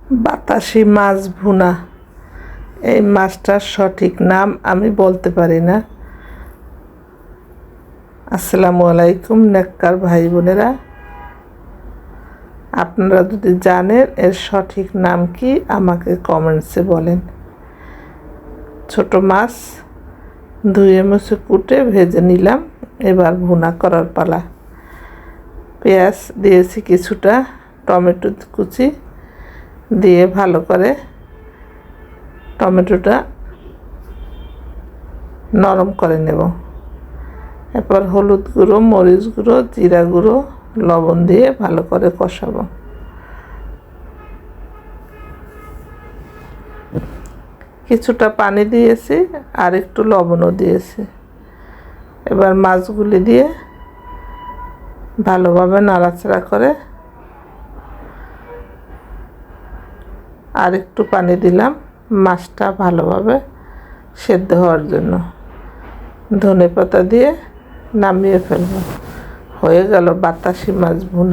বাতাসি মাছ ভুনা। এই মাছটার সঠিক নাম আমি বলতে পারি না। আসসালামু আলাইকুম নেককার ভাই বোনেরা, আপনারা যদি জানেন এর সঠিক নাম কি আমাকে কমেন্টসে বলেন। ছোট মাছ ধুয়ে মুছে কুটে ভেজে নিলাম, এবার ভুনা করার পালা। পেঁয়াজ দিয়েছি কিছুটা, টমেটো কুচি দিয়ে ভালো করে টমেটোটা নরম করে নেব। এরপর হলুদ গুঁড়ো, মরিচ গুঁড়ো, জিরা গুঁড়ো, লবণ দিয়ে ভালো করে কষাবো। কিছুটা পানি দিয়েছি আর একটু লবণও দিয়েছি। এবার মাছগুলি দিয়ে ভালোভাবে নাড়াচাড়া করে আর একটু পানি দিলাম মাছটা ভালোভাবে সেদ্ধ হওয়ার জন্য। ধনেপাতা দিয়ে নামিয়ে ফেলবো। হয়ে গেল বাতাসি মাছ ভুনা।